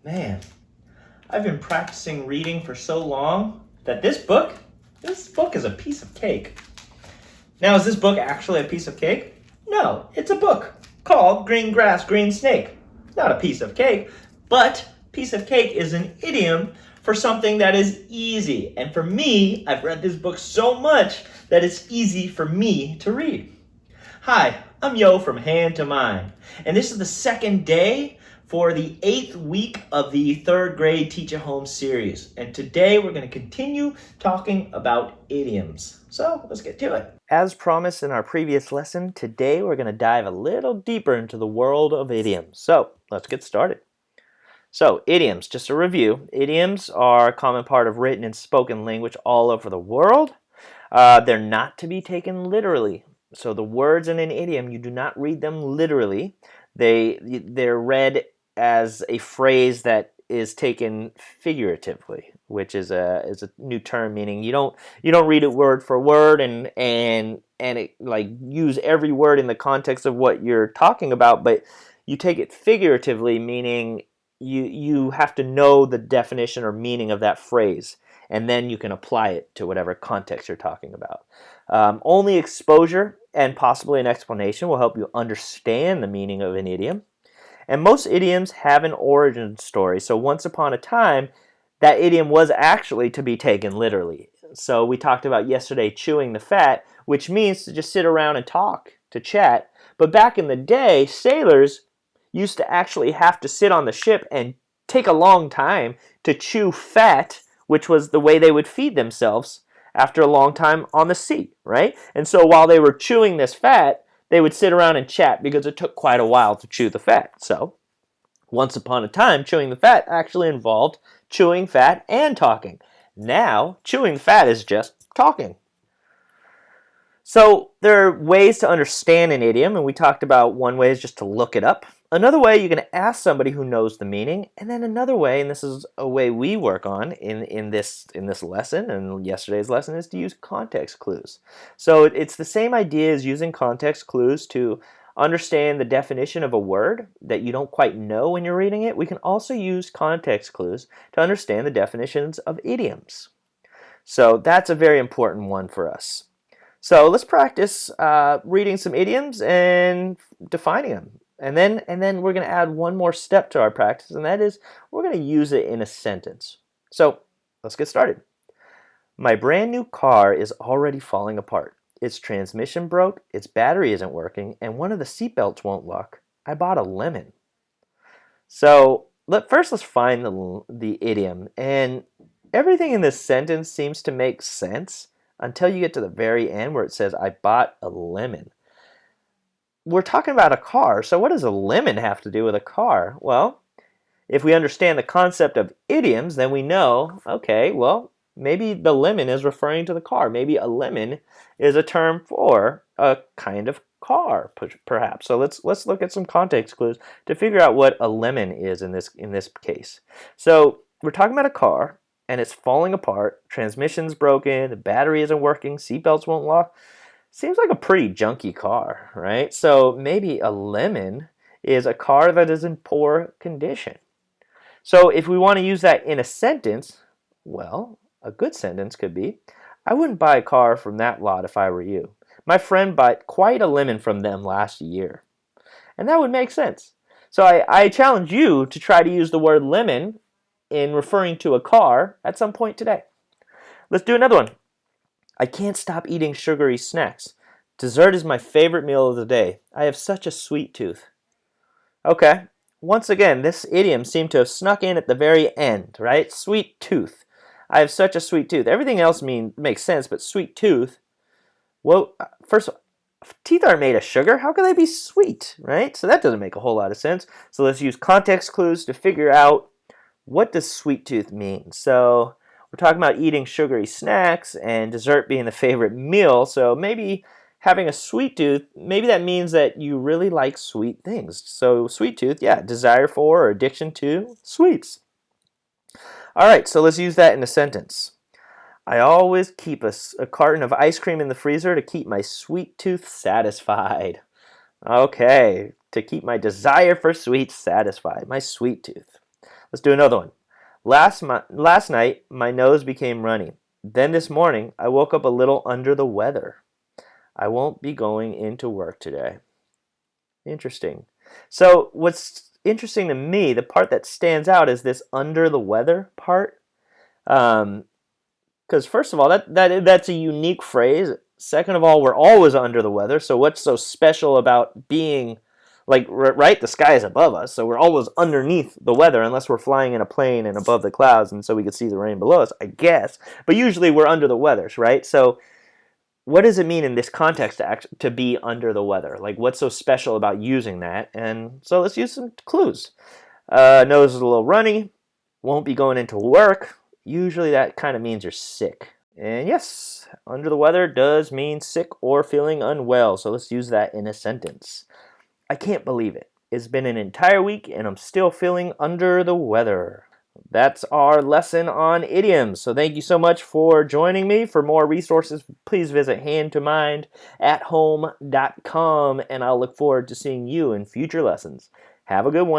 Man, I've been practicing reading for so long that this book is a piece of cake. Now, is this book actually a piece of cake? No, it's a book called Green Grass, Green Snake. Not a piece of cake, but piece of cake is an idiom for something that is easy. And for me, I've read this book so much that it's easy for me to read. Hi, I'm Yo from Hand2mind, and this is the second day for the 8th week of the 3rd grade Teach at Home series. And today we're going to continue talking about idioms. So let's get to it. As promised in our previous lesson, today we're going to dive a little deeper into the world of idioms. So let's get started. So idioms, just a review. Idioms are a common part of written and spoken language all over the world. They're not to be taken literally. So the words in an idiom, you do not read them literally. They're read as a phrase that is taken figuratively, which is a new term, meaning you don't read it word for word and it, like, use every word in the context of what you're talking about, but you take it figuratively, meaning you have to know the definition or meaning of that phrase, and then you can apply it to whatever context you're talking about. Only exposure and possibly an explanation will help you understand the meaning of an idiom. And most idioms have an origin story. So once upon a time, that idiom was actually to be taken literally. So we talked about yesterday chewing the fat, which means to just sit around and talk, to chat. But back in the day, sailors used to actually have to sit on the ship and take a long time to chew fat, which was the way they would feed themselves after a long time on the sea, right? And so while they were chewing this fat, they would sit around and chat because it took quite a while to chew the fat. So once upon a time, chewing the fat actually involved chewing fat and talking. Now, chewing fat is just talking. So there are ways to understand an idiom, and we talked about one way is just to look it up. Another way, you can ask somebody who knows the meaning, and then another way, and this is a way we work on in this lesson and yesterday's lesson, is to use context clues. So it's the same idea as using context clues to understand the definition of a word that you don't quite know when you're reading it. We can also use context clues to understand the definitions of idioms. So that's a very important one for us. So let's practice reading some idioms and defining them. And then we're going to add one more step to our practice, and that is we're going to use it in a sentence. So let's get started. My brand new car is already falling apart. Its transmission broke, its battery isn't working, and one of the seatbelts won't lock. I bought a lemon. So first let's find the idiom. And everything in this sentence seems to make sense until you get to the very end where it says, I bought a lemon. We're talking about a car, so what does a lemon have to do with a car? Well, if we understand the concept of idioms, then we know, okay, well, maybe the lemon is referring to the car. Maybe a lemon is a term for a kind of car, perhaps. So let's look at some context clues to figure out what a lemon is in this case. So we're talking about a car, and it's falling apart. Transmission's broken, the battery isn't working, seatbelts won't lock. Seems like a pretty junky car, right? So maybe a lemon is a car that is in poor condition. So if we want to use that in a sentence, well, a good sentence could be, I wouldn't buy a car from that lot if I were you. My friend bought quite a lemon from them last year. And that would make sense. So I challenge you to try to use the word lemon in referring to a car at some point today. Let's do another one. I can't stop eating sugary snacks. Dessert is my favorite meal of the day. I have such a sweet tooth. Okay, once again, this idiom seemed to have snuck in at the very end, right? Sweet tooth. I have such a sweet tooth. Everything else makes sense, but sweet tooth, well, first of all, teeth aren't made of sugar. How can they be sweet, right? So that doesn't make a whole lot of sense. So let's use context clues to figure out what does sweet tooth mean. So we're talking about eating sugary snacks and dessert being the favorite meal. So maybe having a sweet tooth, maybe that means that you really like sweet things. So sweet tooth, yeah, desire for or addiction to sweets. All right, so let's use that in a sentence. I always keep a carton of ice cream in the freezer to keep my sweet tooth satisfied. Okay, to keep my desire for sweets satisfied, my sweet tooth. Let's do another one. Last night, my nose became runny. Then this morning, I woke up a little under the weather. I won't be going into work today. Interesting. So what's interesting to me, the part that stands out is this under the weather part. Because first of all, that's a unique phrase. Second of all, we're always under the weather. So what's so special about being like, right? The sky is above us, so we're always underneath the weather unless we're flying in a plane and above the clouds, and so we can see the rain below us, I guess. But usually we're under the weather, right? So what does it mean in this context to be under the weather? Like, what's so special about using that? And so let's use some clues. Nose is a little runny. Won't be going into work. Usually that kind of means you're sick. And yes, under the weather does mean sick or feeling unwell. So let's use that in a sentence. I can't believe it. It's been an entire week and I'm still feeling under the weather. That's our lesson on idioms. So thank you so much for joining me. For more resources, please visit hand2mind@home.com, and I'll look forward to seeing you in future lessons. Have a good one.